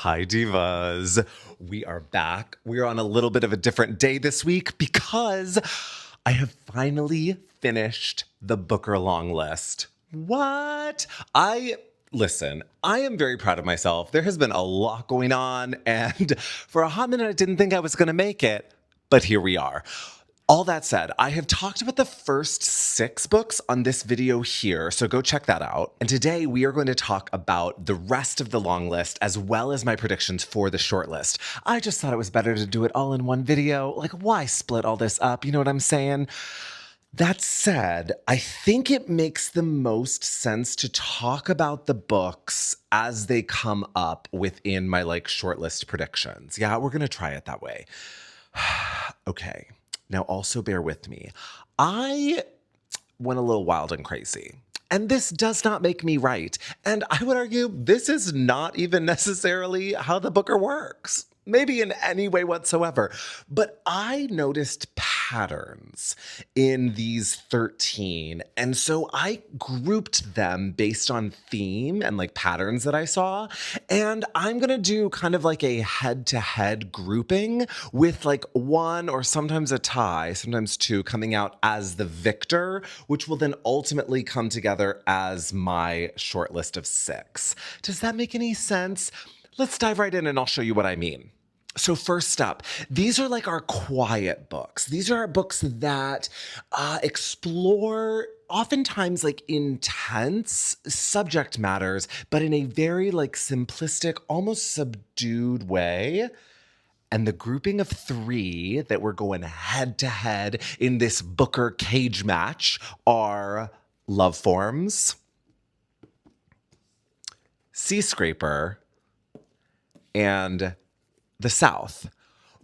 Hi, Divas. We are back. We are on a little bit of a different day this week because I have finally finished the Booker long list. What? Listen, I am very proud of myself. There has been a lot going on, and for a hot minute, I didn't think I was going to make it, but here we are. All that said, I have talked about the first 6 books on this video here, so go check that out. And today we are going to talk about the rest of the long list as well as my predictions for the short list. I just thought it was better to do it all in one video. Like, why split all this up? You know what I'm saying? That said, I think it makes the most sense to talk about the books as they come up within my shortlist predictions. Yeah, we're going to try it that way. Okay. Now, also bear with me. I went a little wild and crazy. And this does not make me right. And I would argue this is not even necessarily how the Booker works. Maybe in any way whatsoever. But I noticed patterns in these 13. And so I grouped them based on theme and patterns that I saw. And I'm going to do kind of like a head-to-head grouping with one or sometimes a tie, sometimes 2 coming out as the victor, which will then ultimately come together as my short list of 6. Does that make any sense? Let's dive right in and I'll show you what I mean. So first up, these are our quiet books. These are our books that explore oftentimes intense subject matters, but in a very simplistic, almost subdued way. And the grouping of 3 that we're going head to head in this Booker cage match are Love Forms, Seascraper, and the South.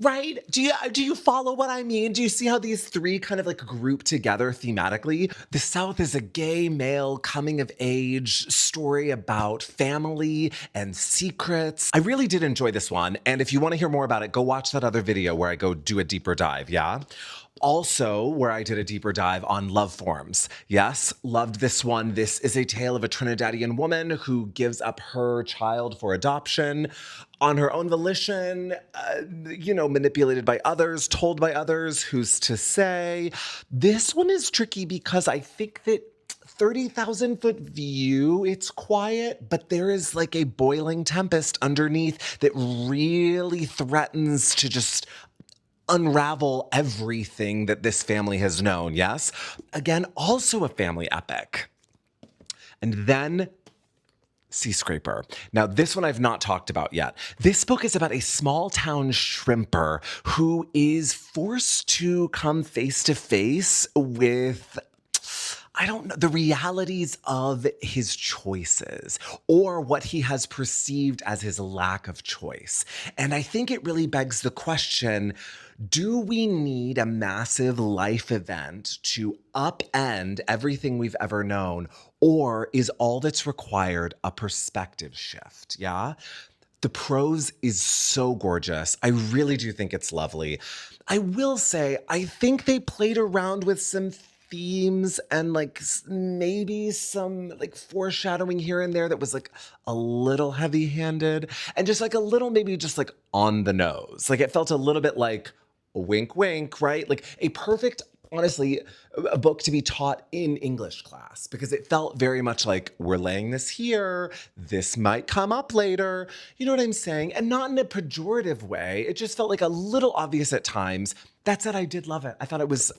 Right? Do you follow what I mean? Do you see how these 3 kind of group together thematically? The South is a gay male coming of age story about family and secrets. I really did enjoy this one. And if you want to hear more about it, go watch that other video where I go do a deeper dive. Yeah. Also, where I did a deeper dive on Love Forms. Yes, loved this one. This is a tale of a Trinidadian woman who gives up her child for adoption on her own volition, manipulated by others, told by others, who's to say. This one is tricky because I think that 30,000-foot view, it's quiet, but there is a boiling tempest underneath that really threatens to just unravel everything that this family has known, yes? Again, also a family epic. And then Seascraper. Now, this one I've not talked about yet. This book is about a small town shrimper who is forced to come face to face with the realities of his choices or what he has perceived as his lack of choice. And I think it really begs the question, do we need a massive life event to upend everything we've ever known? Or is all that's required a perspective shift? Yeah? The prose is so gorgeous. I really do think it's lovely. I will say, I think they played around with some themes and maybe some foreshadowing here and there that was a little heavy-handed and just a little maybe just on the nose. It felt a little bit wink wink, right? A perfect, honestly, a book to be taught in English class because it felt very much we're laying this here, this might come up later, you know what I'm saying? And not in a pejorative way. It just felt a little obvious at times. That said, I did love it. I thought it was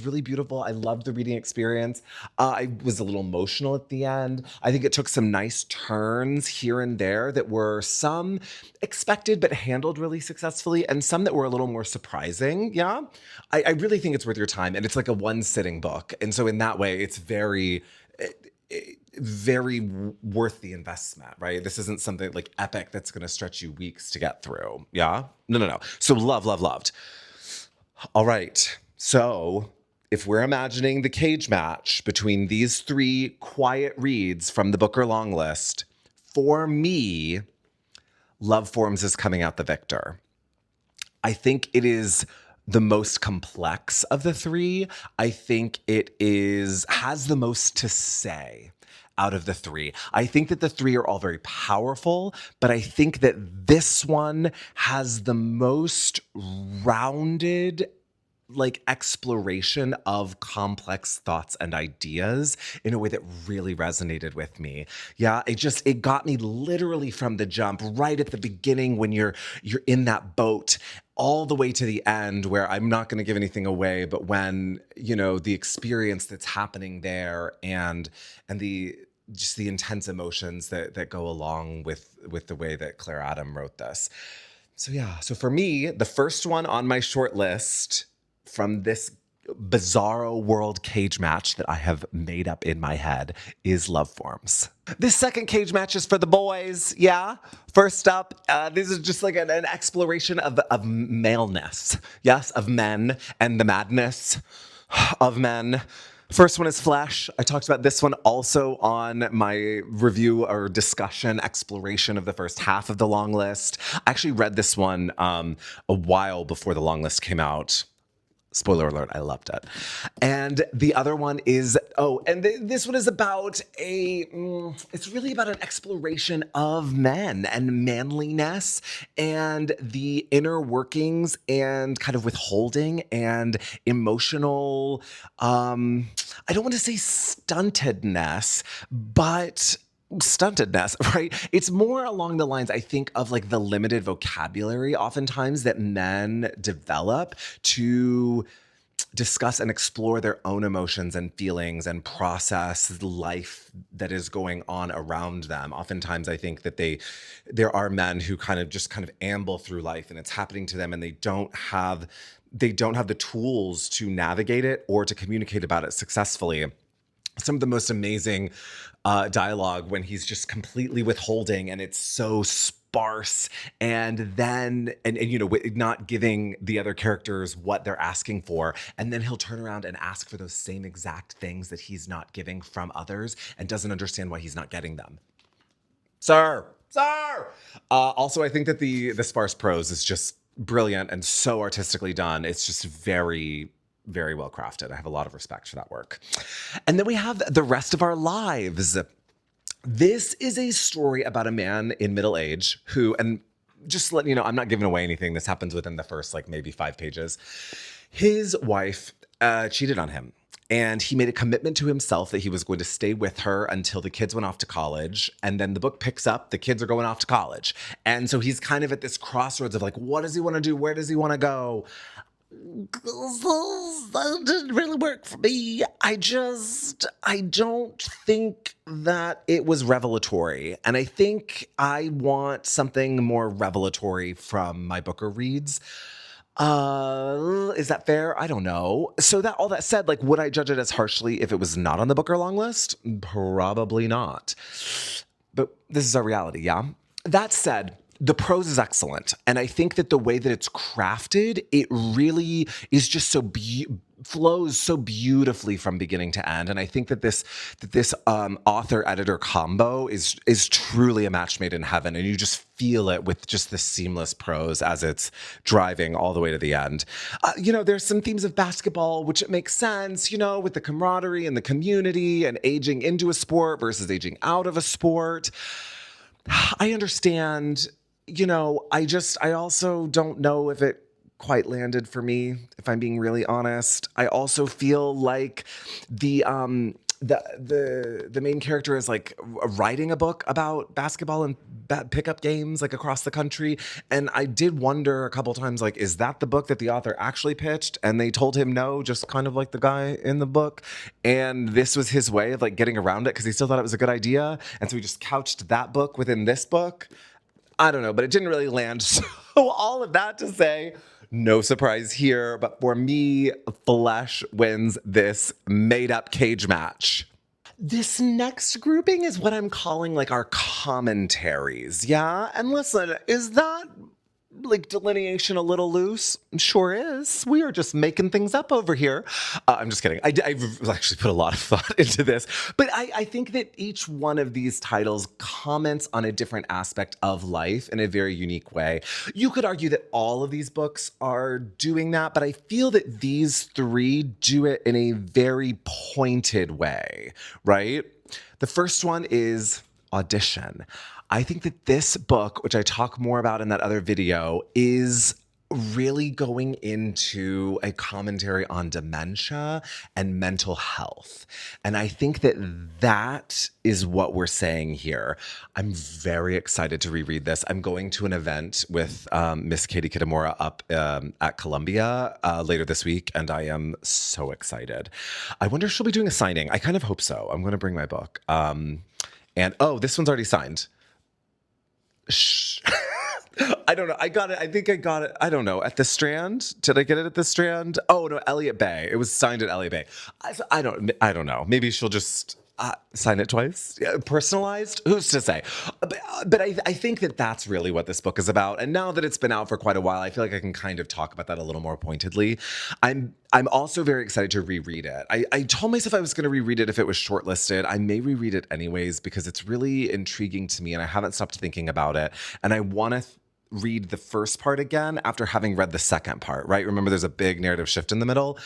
really beautiful. I loved the reading experience. I was a little emotional at the end. I think it took some nice turns here and there that were some expected but handled really successfully, and some that were a little more surprising. Yeah, I really think it's worth your time, and it's a one-sitting book, and so in that way, it's very worth the investment, right? This isn't something epic that's going to stretch you weeks to get through. Yeah, no. So loved. All right, so if we're imagining the cage match between these 3 quiet reads from the Booker long list, for me, Love Forms is coming out the victor. I think it is the most complex of the 3. I think it has the most to say. out of the three. I think that the three are all very powerful, but I think that this one has the most rounded exploration of complex thoughts and ideas in a way that really resonated with me. Yeah, it got me literally from the jump, right at the beginning when you're in that boat, all the way to the end, where I'm not going to give anything away, but when, the experience that's happening there and the just the intense emotions that go along with the way that Claire Adam wrote this. So yeah, so for me, the first one on my short list from this bizarro world cage match that I have made up in my head is Love Forms. This second cage match is for the boys, yeah? First up, this is just like an exploration of maleness, yes? Of men and the madness of men. First one is Flesh. I talked about this one also on my review or discussion, exploration of the first half of the long list. I actually read this one a while before the long list came out. Spoiler alert, I loved it. And the other one is, this one is about it's really about an exploration of men and manliness and the inner workings and kind of withholding and emotional, I don't want to say stuntedness, but stuntedness, right? It's more along the lines, I think, of the limited vocabulary oftentimes that men develop to discuss and explore their own emotions and feelings and process life that is going on around them. Oftentimes, I think that there are men who kind of amble through life and it's happening to them and they don't have the tools to navigate it or to communicate about it successfully. Some of the most amazing dialogue when he's just completely withholding and it's so sparse and then not giving the other characters what they're asking for, and then he'll turn around and ask for those same exact things that he's not getting from others and doesn't understand why he's not getting them. Sir. Also, I think that the sparse prose is just brilliant and so artistically done. It's just very, very well crafted. I have a lot of respect for that work. And then we have The Rest of Our Lives. This is a story about a man in middle age who, and just letting you know, I'm not giving away anything. This happens within the first maybe 5 pages. His wife cheated on him. And he made a commitment to himself that he was going to stay with her until the kids went off to college. And then the book picks up, the kids are going off to college. And so he's kind of at this crossroads of what does he want to do? Where does he want to go? That didn't really work for me. I don't think that it was revelatory. And I think I want something more revelatory from my Booker reads. Is that fair? I don't know. So all that said, would I judge it as harshly if it was not on the Booker long list? Probably not. But this is our reality, yeah? That said, the prose is excellent. And I think that the way that it's crafted, it really is just flows so beautifully from beginning to end. And I think that this author-editor combo is truly a match made in heaven. And you just feel it with just the seamless prose as it's driving all the way to the end. There's some themes of basketball, which it makes sense, with the camaraderie and the community and aging into a sport versus aging out of a sport. I understand, I also don't know if it quite landed for me, if I'm being really honest. I also feel like the main character is writing a book about basketball and pickup games across the country, and I did wonder a couple times is that the book that the author actually pitched and they told him no, just kind of like the guy in the book, and this was his way of getting around it because he still thought it was a good idea, and so he just couched that book within this book. I don't know, but it didn't really land. So all of that to say, no surprise here, but for me, Flesh wins this made-up cage match. This next grouping is what I'm calling our commentaries, yeah? And listen, is that delineation a little loose? Sure is. We are just making things up over here. I'm just kidding. I've actually put a lot of thought into this. But I think that each one of these titles comments on a different aspect of life in a very unique way. You could argue that all of these books are doing that, but I feel that these three do it in a very pointed way, right? The first one is Audition. I think that this book, which I talk more about in that other video, is really going into a commentary on dementia and mental health. And I think that that is what we're saying here. I'm very excited to reread this. I'm going to an event with Miss Katie Kitamura up at Columbia later this week, and I am so excited. I wonder if she'll be doing a signing. I kind of hope so. I'm going to bring my book. And oh, this one's already signed. Shh. I don't know. I got it. I think I got it. I don't know. At the Strand? Did I get it at the Strand? Oh no, Elliott Bay. It was signed at Elliott Bay. I don't know. Maybe she'll just sign it twice. Yeah, personalized? Who's to say? But I think that that's really what this book is about. And now that it's been out for quite a while, I feel like I can kind of talk about that a little more pointedly. I'm also very excited to reread it. I told myself I was going to reread it if it was shortlisted. I may reread it anyways because it's really intriguing to me and I haven't stopped thinking about it. And I want to read the first part again after having read the second part, right? Remember, there's a big narrative shift in the middle.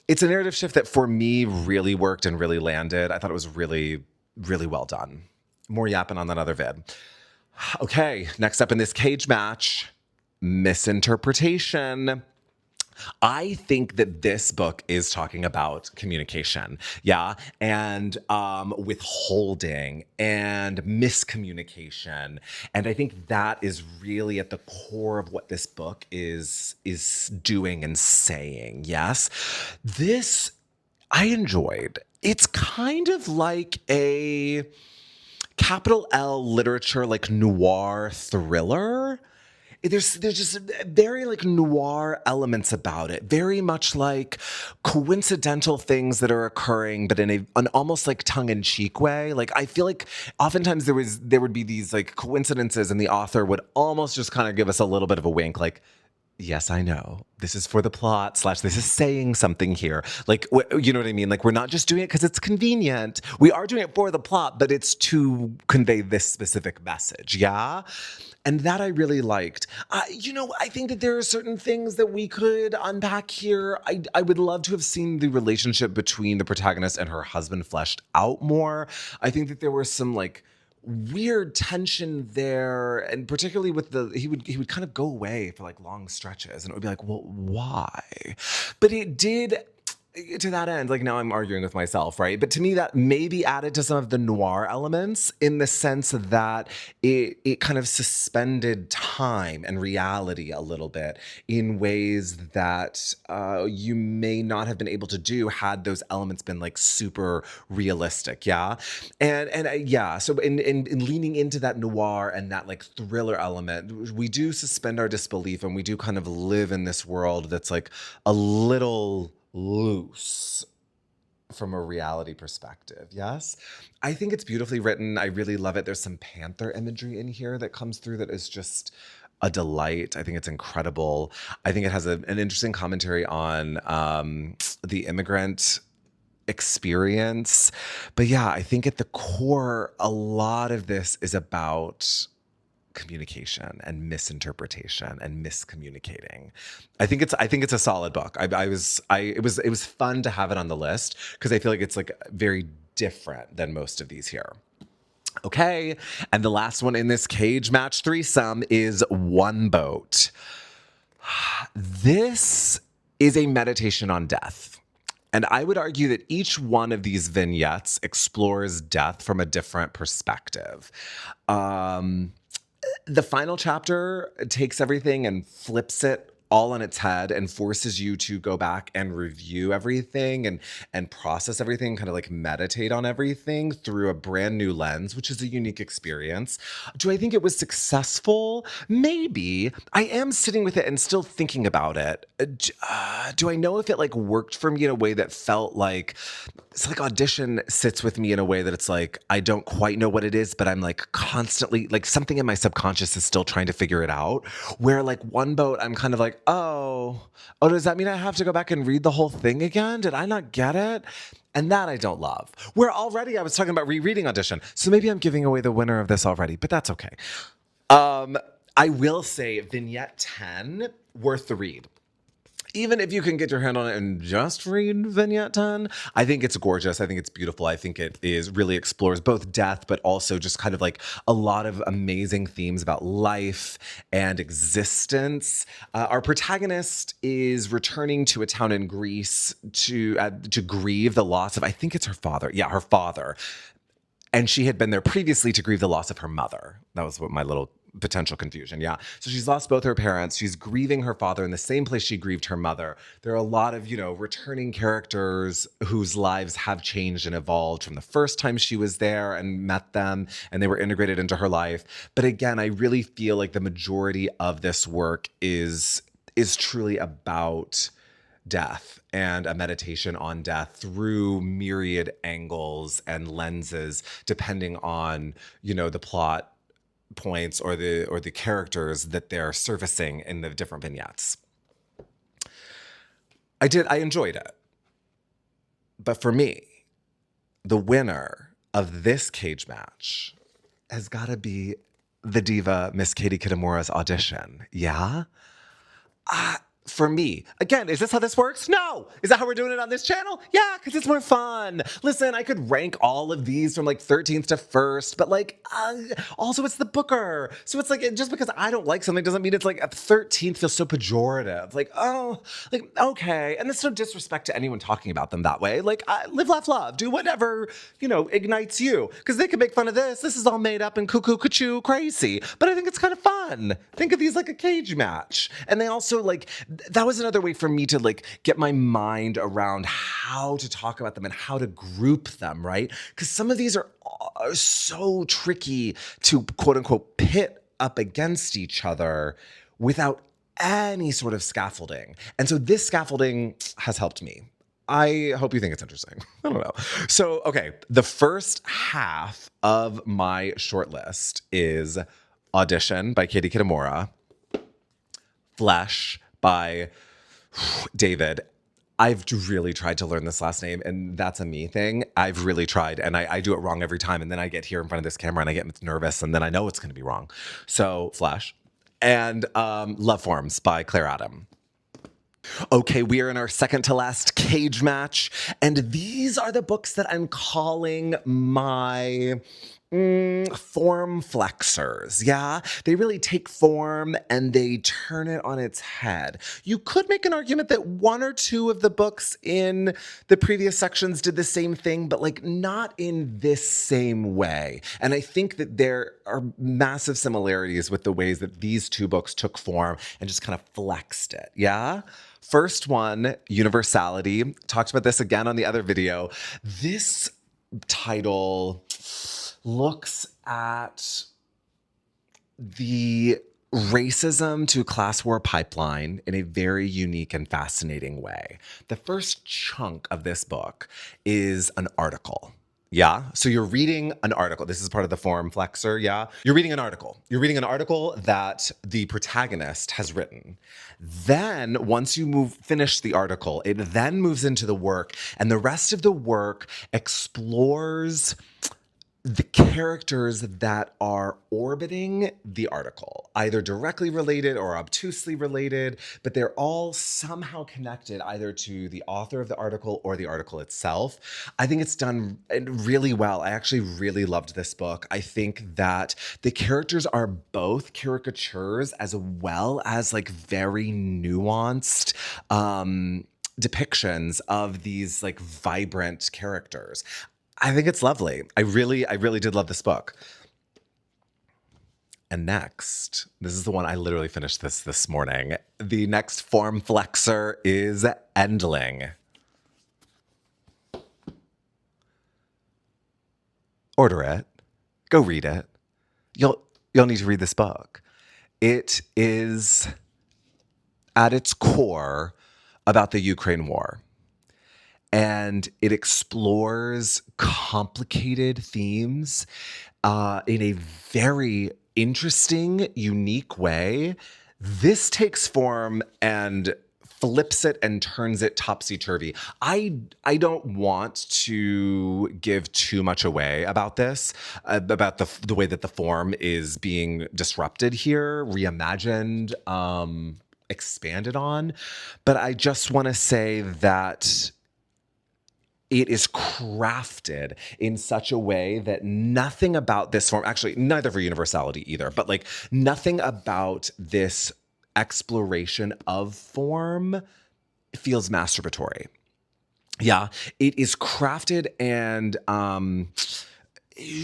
It's a narrative shift that for me really worked and really landed. I thought it was really, really well done. More yapping on that other vid. Okay, next up in this cage match, Misinterpretation. I think that this book is talking about communication, yeah, and withholding and miscommunication, and I think that is really at the core of what this book is doing and saying. Yes, this I enjoyed. It's kind of like a capital L literature, like noir thriller. There's just very like noir elements about it, very much like coincidental things that are occurring, but in an almost like tongue-in-cheek way. Like I feel like oftentimes there would be these like coincidences, and the author would almost just kind of give us a little bit of a wink, like, yes, I know. This is for the plot / this is saying something here. Like, you know what I mean? Like, we're not just doing it because it's convenient. We are doing it for the plot, but it's to convey this specific message. Yeah. And that I really liked. I think that there are certain things that we could unpack here. I would love to have seen the relationship between the protagonist and her husband fleshed out more. I think that there was some like weird tension there, and particularly with he would kind of go away for like long stretches, and it would be like, well, why? But it did, to that end, like now I'm arguing with myself, right? But to me, that maybe added to some of the noir elements in the sense that it kind of suspended time and reality a little bit in ways that you may not have been able to do had those elements been like super realistic, yeah? And yeah, so in leaning into that noir and that like thriller element, we do suspend our disbelief and we do kind of live in this world that's like a little loose from a reality perspective. Yes, I think it's beautifully written. I really love it. There's some panther imagery in here that comes through that is just a delight. I think it's incredible. I think it has an interesting commentary on the immigrant experience. But yeah, I think at the core, a lot of this is about communication and misinterpretation and miscommunicating. I think it's a solid book. It was fun to have it on the list because I feel like it's like very different than most of these here. Okay, and the last one in this cage match threesome is One Boat. This is a meditation on death. And I would argue that each one of these vignettes explores death from a different perspective. The final chapter takes everything and flips it all on its head and forces you to go back and review everything and process everything, kind of like meditate on everything through a brand new lens, which is a unique experience. Do I think it was successful? Maybe. I am sitting with it and still thinking about it. Do I know if it like worked for me in a way that felt like it's like Audition sits with me in a way that it's like, I don't quite know what it is, but I'm like constantly, like something in my subconscious is still trying to figure it out. Where like One Boat, I'm kind of like, oh, does that mean I have to go back and read the whole thing again? Did I not get it? And that I don't love. Where already I was talking about rereading Audition. So maybe I'm giving away the winner of this already, but that's okay. I will say Vignette 10, worth the read. even if you can get your hand on it and just read Vignette 10, I think it's gorgeous. I think it's beautiful. I think it really explores both death, but also just kind of like a lot of amazing themes about life and existence. Our protagonist is returning to a town in Greece to grieve the loss of, I think it's her father. Yeah, her father. And she had been there previously to grieve the loss of her mother. That was what my little potential confusion. Yeah. So she's lost both her parents. She's grieving her father in the same place she grieved her mother. There are a lot of, returning characters whose lives have changed and evolved from the first time she was there and met them, and they were integrated into her life. But again, I really feel like the majority of this work is truly about death and a meditation on death through myriad angles and lenses, depending on, the plot points or the characters that they're surfacing in the different vignettes. I enjoyed it. But for me, the winner of this cage match has got to be the diva Miss Katie Kitamura's audition. Yeah? For me, again, is this how this works? No. Is that how we're doing it on this channel? Yeah, because it's more fun. Listen, I could rank all of these from 13th to 1st, but also it's the Booker. So it's just because I don't like something doesn't mean it's 13th feels so pejorative. Okay. And that's no disrespect to anyone talking about them that way. Live, laugh, love. Do whatever, ignites you. Because they can make fun of this. This is all made up and cuckoo, cuckoo, crazy. But I think it's kind of fun. Think of these like a cage match. And they also that was another way for me to get my mind around how to talk about them and how to group them, right? Because some of these are so tricky to quote unquote pit up against each other without any sort of scaffolding. And so this scaffolding has helped me. I hope you think it's interesting. I don't know. So, okay, the first half of my shortlist is Audition by Katie Kitamura, Flesh by David. I've really tried to learn this last name, and that's a me thing. I've really tried, and I do it wrong every time, and then I get here in front of this camera, and I get nervous, and then I know it's going to be wrong. So, Flesh. And Love Forms by Claire Adam. Okay, we are in our second to last cage match, and these are the books that I'm calling my form flexors. Yeah, they really take form and they turn it on its head. You could make an argument that one or two of the books in the previous sections did the same thing, but not in this same way. And I think that there are massive similarities with the ways that these two books took form and just kind of flexed it. Yeah. First one, Universality. Talked about this again on the other video. This title looks at the racism to class war pipeline in a very unique and fascinating way. The first chunk of this book is an article. Yeah. So you're reading an article. This is part of the form flexor. Yeah. You're reading an article. You're reading an article that the protagonist has written. Then once you finish the article, it then moves into the work, and the rest of the work explores the characters that are orbiting the article, either directly related or obtusely related, but they're all somehow connected either to the author of the article or the article itself. I think it's done really well. I actually really loved this book. I think that the characters are both caricatures as well as very nuanced depictions of these vibrant characters. I think it's lovely. I really did love this book. And next, this is the one I literally finished this morning. The next form flexor is Endling. Order it. Go read it. You'll need to read this book. It is at its core about the Ukraine war. And it explores complicated themes in a very interesting, unique way. This takes form and flips it and turns it topsy-turvy. I don't want to give too much away about this, about the way that the form is being disrupted here, reimagined, expanded on. But I just want to say that it is crafted in such a way that nothing about this form, actually, neither for Universality either, but like nothing about this exploration of form feels masturbatory. Yeah, it is crafted and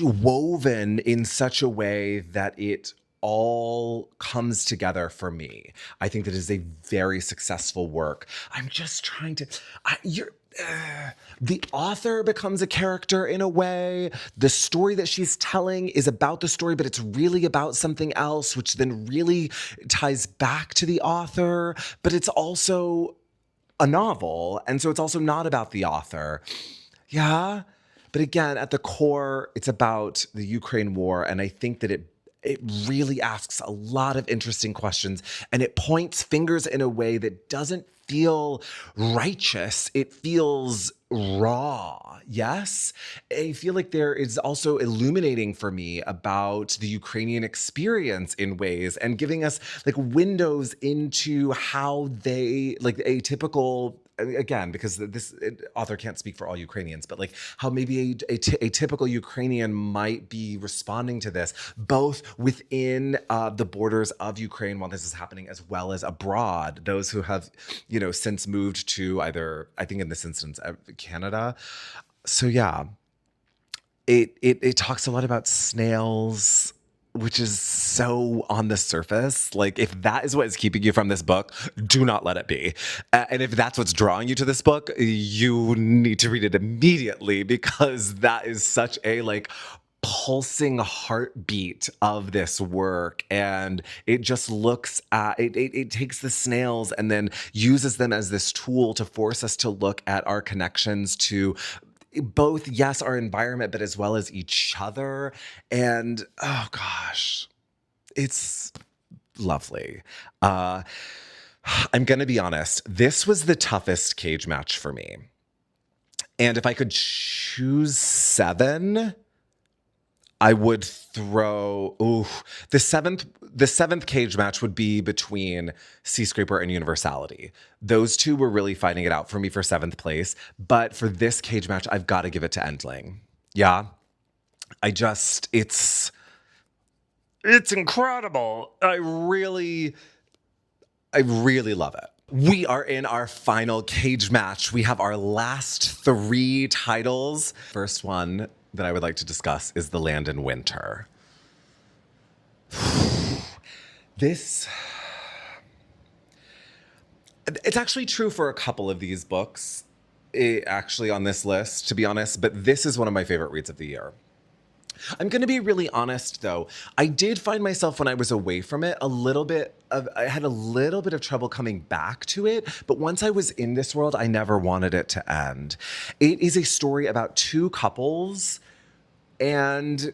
woven in such a way that it all comes together for me. I think that is a very successful work. I'm just trying to. The author becomes a character in a way. The story that she's telling is about the story, but it's really about something else, which then really ties back to the author. But it's also a novel, and so it's also not about the author. Yeah. But again, at the core, it's about the Ukraine war. And I think that it really asks a lot of interesting questions, and it points fingers in a way that doesn't feel righteous. It feels raw. Yes. I feel like there is also illuminating for me about the Ukrainian experience in ways and giving us like windows into how they, like a typical, again, because this author can't speak for all Ukrainians, but like how maybe a typical Ukrainian might be responding to this, both within the borders of Ukraine while this is happening, as well as abroad, those who have, since moved to either, I think in this instance, Canada. So yeah, it talks a lot about snails, which is so on the surface. Like, if that is what is keeping you from this book, do not let it be. And if that's what's drawing you to this book, you need to read it immediately, because that is such a like pulsing heartbeat of this work. And it just looks at it takes the snails and then uses them as this tool to force us to look at our connections to both, yes, our environment, but as well as each other. And oh gosh, it's lovely. I'm going to be honest. This was the toughest cage match for me. And if I could choose 7, I would throw the seventh cage match would be between Seascraper and Universality. Those two were really fighting it out for me for 7th place. But for this cage match, I've got to give it to Endling. Yeah. It's incredible. I really love it. We are in our final cage match. We have our last 3 titles. First one that I would like to discuss is The Land in Winter. It's actually true for a couple of these books, actually on this list, to be honest, but this is one of my favorite reads of the year. I'm going to be really honest, though. I did find myself, when I was away from it, I had a little bit of trouble coming back to it. But once I was in this world, I never wanted it to end. It is a story about 2 couples and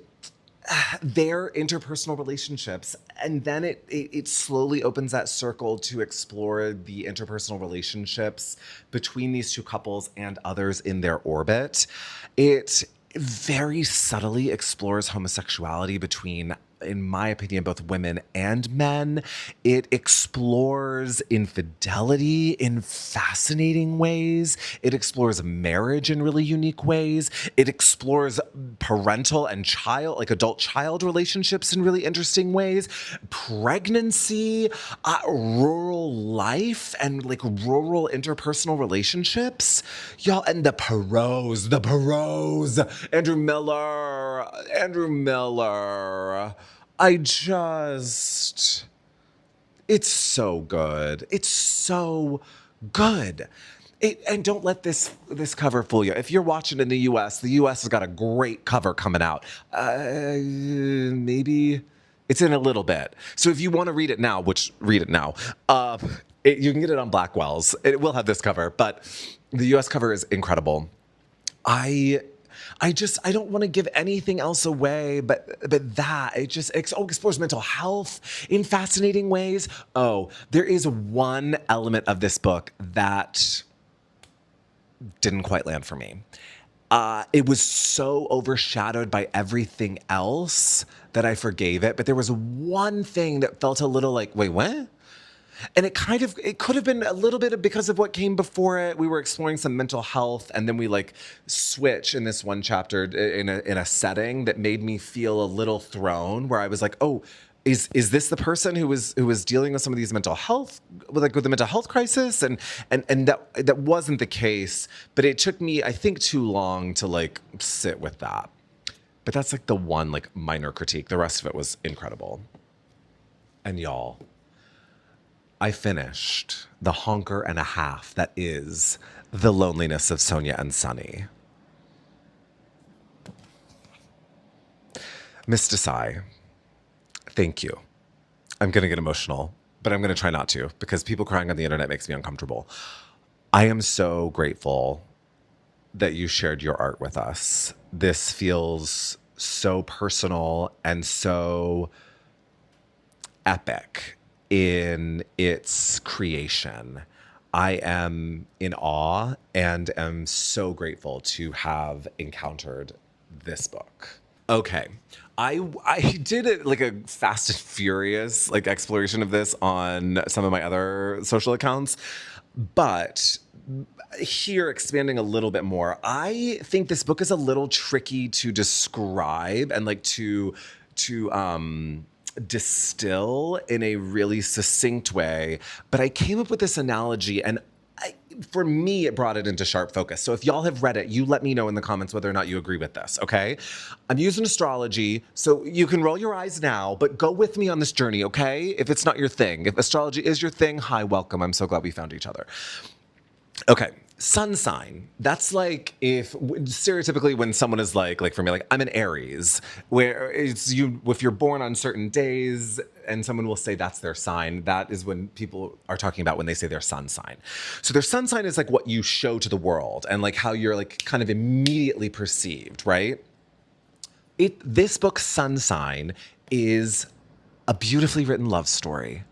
their interpersonal relationships. And then it slowly opens that circle to explore the interpersonal relationships between these 2 couples and others in their orbit. It very subtly explores homosexuality between, in my opinion, both women and men. It explores infidelity in fascinating ways. It explores marriage in really unique ways. It explores parental and child, like adult-child relationships in really interesting ways. Pregnancy, rural life, and like rural interpersonal relationships. Y'all, and the Perrots. Andrew Miller. It's so good. It's so good. And don't let this cover fool you. If you're watching in the U.S., the U.S. has got a great cover coming out. Maybe it's in a little bit. So if you want to read it now, read it now. You can get it on Blackwell's. It will have this cover, but the U.S. cover is incredible. I don't want to give anything else away, but that it explores mental health in fascinating ways. Oh, there is one element of this book that didn't quite land for me. It was so overshadowed by everything else that I forgave it. But there was one thing that felt a little like, wait, what? And it could have been a little bit because of what came before it. We were exploring some mental health, and then we like switch in this one chapter in a setting that made me feel a little thrown, where I was like, oh, is this the person who was dealing with some of these mental health, with the mental health crisis? And that wasn't the case, but it took me, I think, too long to like sit with that. But that's like the one like minor critique. The rest of it was incredible. And y'all, I finished the honker and a half that is The Loneliness of Sonia and Sunny. Miss Desai, thank you. I'm going to get emotional, but I'm going to try not to, because people crying on the internet makes me uncomfortable. I am so grateful that you shared your art with us. This feels so personal and so epic in its creation. I am in awe and am so grateful to have encountered this book. Okay. I did it like a fast and furious like exploration of this on some of my other social accounts, but here expanding a little bit more, I think this book is a little tricky to describe and like to distill in a really succinct way, but I came up with this analogy, and for me, it brought it into sharp focus. So if y'all have read it, you let me know in the comments whether or not you agree with this, okay? I'm using astrology, so you can roll your eyes now, but go with me on this journey, okay? If it's not your thing. If astrology is your thing, hi, welcome. I'm so glad we found each other. Okay, sun sign. That's like stereotypically when someone is like for me, like I'm an Aries, where it's you, if you're born on certain days and someone will say that's their sign, that is when people are talking about when they say their sun sign. So their sun sign is like what you show to the world and like how you're like kind of immediately perceived, right? This book's sun sign is a beautifully written love story.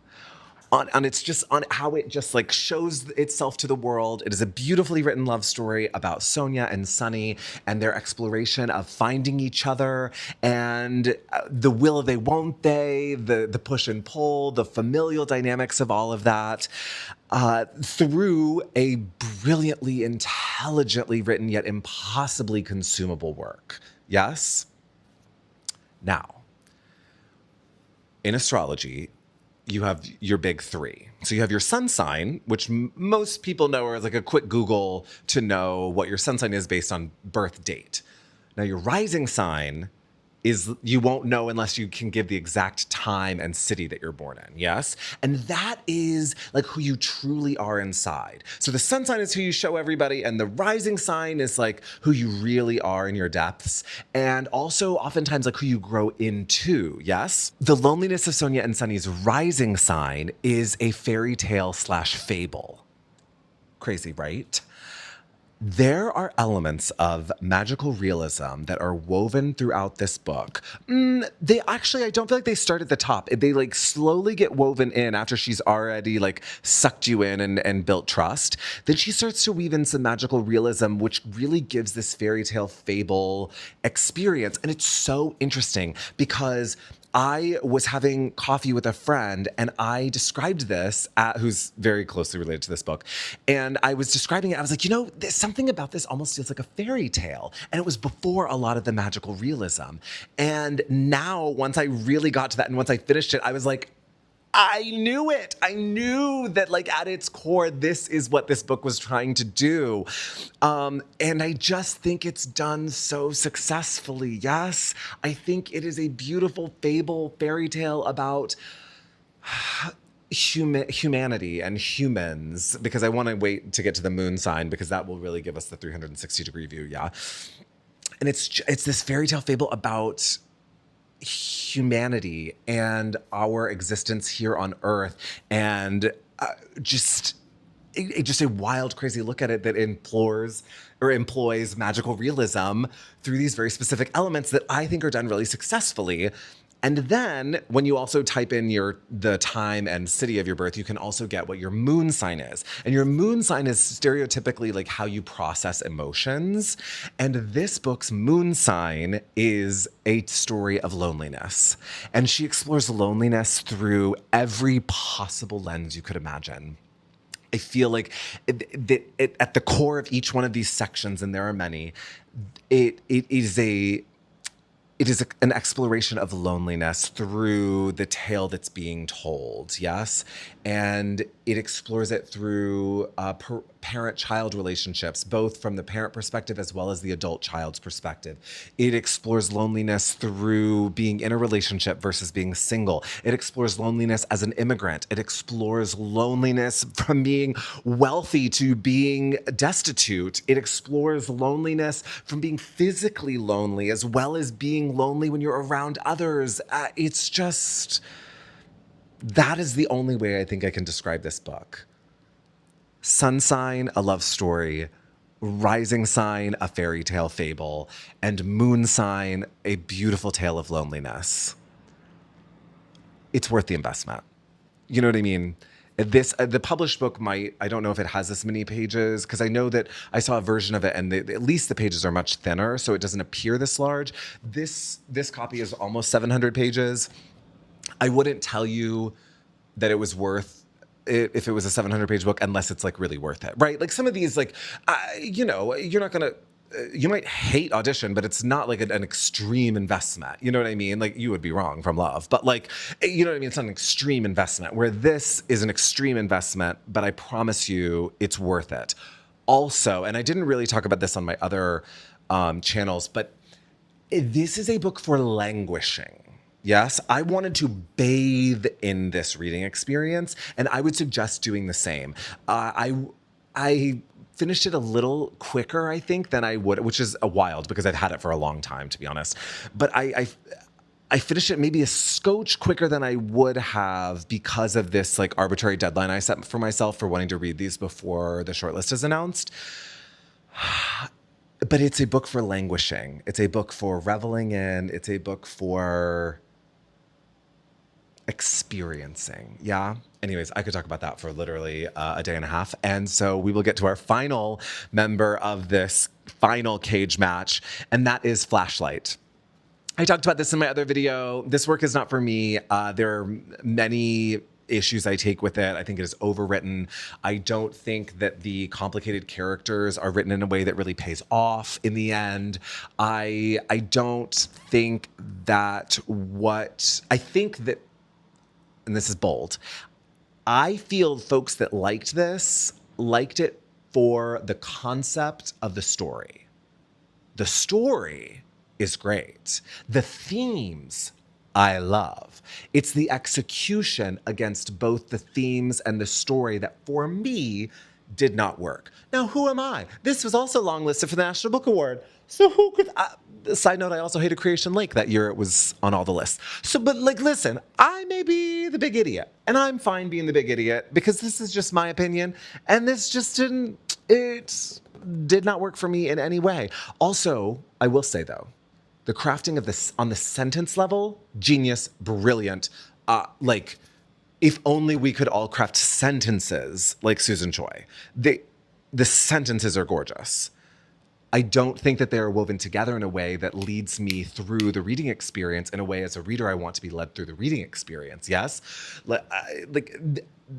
On it's just on how it just like shows itself to the world. It is a beautifully written love story about Sonia and Sunny and their exploration of finding each other and the will they, won't they, the push and pull, the familial dynamics of all of that, through a brilliantly, intelligently written yet impossibly consumable work. Yes? Now, in astrology, you have your big three. So you have your sun sign, which most people know as like a quick Google to know what your sun sign is based on birth date. Now your rising sign is you won't know unless you can give the exact time and city that you're born in, yes? And that is like who you truly are inside. So the sun sign is who you show everybody, and the rising sign is like who you really are in your depths, and also oftentimes like who you grow into, yes? The Loneliness of Sonia and Sunny's rising sign is a fairy tale / fable. Crazy, right? There are elements of magical realism that are woven throughout this book. They actually, I don't feel like they start at the top. They like slowly get woven in after she's already like sucked you in and built trust. Then she starts to weave in some magical realism, which really gives this fairy tale fable experience. And it's so interesting because I was having coffee with a friend and I described this, who's very closely related to this book. And I was describing it. I was like, there's something about this almost feels like a fairy tale. And it was before a lot of the magical realism. And now, once I really got to that and once I finished it, I was like, I knew it. I knew that, like, at its core, this is what this book was trying to do. And I just think it's done so successfully. Yes, I think it is a beautiful fable, fairy tale about humanity and humans, because I want to wait to get to the moon sign because that will really give us the 360-degree view, yeah? And it's this fairy tale fable about humanity and our existence here on Earth, and just a wild, crazy look at it that employs magical realism through these very specific elements that I think are done really successfully. And then when you also type in the time and city of your birth, you can also get what your moon sign is. And your moon sign is stereotypically like how you process emotions. And this book's moon sign is a story of loneliness. And she explores loneliness through every possible lens you could imagine. I feel like at the core of each one of these sections, and there are many, it is an exploration of loneliness through the tale that's being told, yes? And it explores it through parent-child relationships, both from the parent perspective as well as the adult-child's perspective. It explores loneliness through being in a relationship versus being single. It explores loneliness as an immigrant. It explores loneliness from being wealthy to being destitute. It explores loneliness from being physically lonely as well as being lonely when you're around others. It's just... that is the only way I think I can describe this book. Sun sign, a love story. Rising sign, a fairy tale fable. And moon sign, a beautiful tale of loneliness. It's worth the investment. You know what I mean? The published book might, I don't know if it has this many pages, because I know that I saw a version of it and at least the pages are much thinner, so it doesn't appear this large. This copy is almost 700 pages. I wouldn't tell you that it was worth it if it was a 700-page book unless it's like really worth it, right? Like some of these, like, you're not gonna, you might hate Audition, but it's not like an extreme investment. You know what I mean? Like You Would Be Wrong from Love, but like, you know what I mean? It's not an extreme investment, where this is an extreme investment, but I promise you it's worth it. Also, and I didn't really talk about this on my other channels, but this is a book for languishing. Yes, I wanted to bathe in this reading experience, and I would suggest doing the same. I finished it a little quicker, I think, than I would, which is wild because I've had it for a long time, to be honest. But I finished it maybe a scotch quicker than I would have because of this like arbitrary deadline I set for myself for wanting to read these before the shortlist is announced. But it's a book for languishing. It's a book for reveling in. It's a book for experiencing. Yeah. Anyways, I could talk about that for literally a day and a half. And so we will get to our final member of this final cage match, and that is Flashlight. I talked about this in my other video. This work is not for me. There are many issues I take with it. I think it is overwritten. I don't think that the complicated characters are written in a way that really pays off in the end. I don't think that I think that, and this is bold, I feel folks that liked this liked it for the concept of the story. The story is great. The themes I love. It's the execution against both the themes and the story that, for me, did not work. Now, who am I? This was also longlisted for the National Book Award. So who could... side note, I also hated Creation Lake that year. It was on all the lists. So, but like, listen, I may be the big idiot, and I'm fine being the big idiot because this is just my opinion, and this just did not work for me in any way. Also, I will say though, the crafting of this on the sentence level, genius, brilliant. Like, if only we could all craft sentences like Susan Choi. The sentences are gorgeous. I don't think that they're woven together in a way that leads me through the reading experience in a way as a reader I want to be led through the reading experience, yes?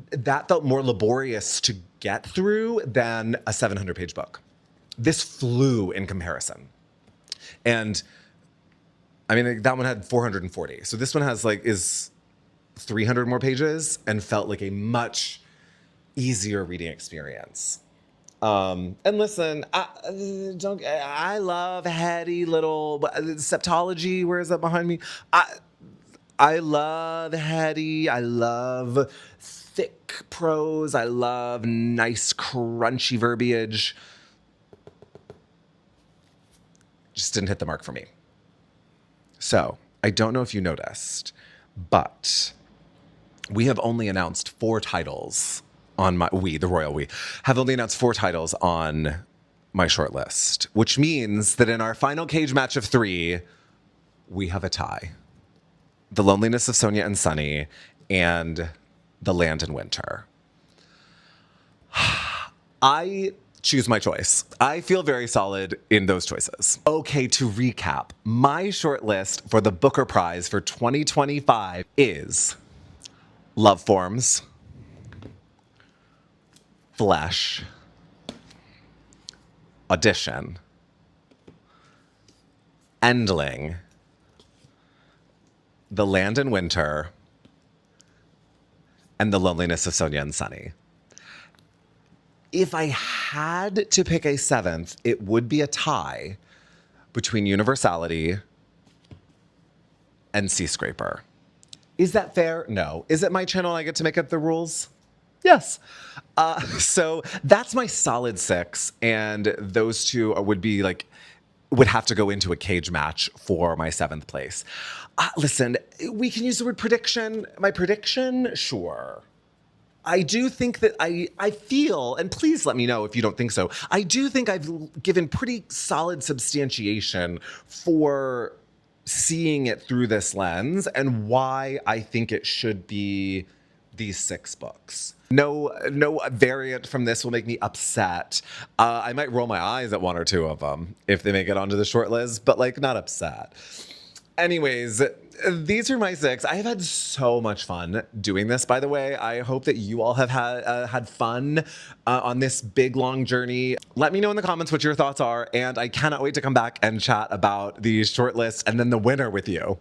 That felt more laborious to get through than a 700-page book. This flew in comparison. And I mean, that one had 440. So this one is 300 more pages and felt like a much easier reading experience. And listen, I love heady little septology. Where is that behind me? I love heady. I love thick prose. I love nice, crunchy verbiage. Just didn't hit the mark for me. So I don't know if you noticed, but we have only announced 4 titles on the royal we, have only announced 4 titles on my shortlist, which means that in our final cage match of 3, we have a tie. The Loneliness of Sonia and Sunny, and The Land in Winter. I choose my choice. I feel very solid in those choices. Okay, to recap, my shortlist for the Booker Prize for 2025 is Love Forms, Flesh, Audition, Endling, The Land in Winter, and The Loneliness of Sonia and Sunny. If I had to pick a seventh, it would be a tie between Universality and Seascraper. Is that fair? No. Is it my channel? I get to make up the rules? Yes. So that's my solid 6, and those two would have to go into a cage match for my 7th place. Listen, we can use the word prediction. My prediction, sure. I do think that I feel, and please let me know if you don't think so, I do think I've given pretty solid substantiation for seeing it through this lens and why I think it should be these 6 books. No variant from this will make me upset. I might roll my eyes at 1 or 2 of them if they make it onto the short list, but not upset. Anyways, these are my 6. I have had so much fun doing this, by the way. I hope that you all have had fun on this big, long journey. Let me know in the comments what your thoughts are, and I cannot wait to come back and chat about the shortlist and then the winner with you.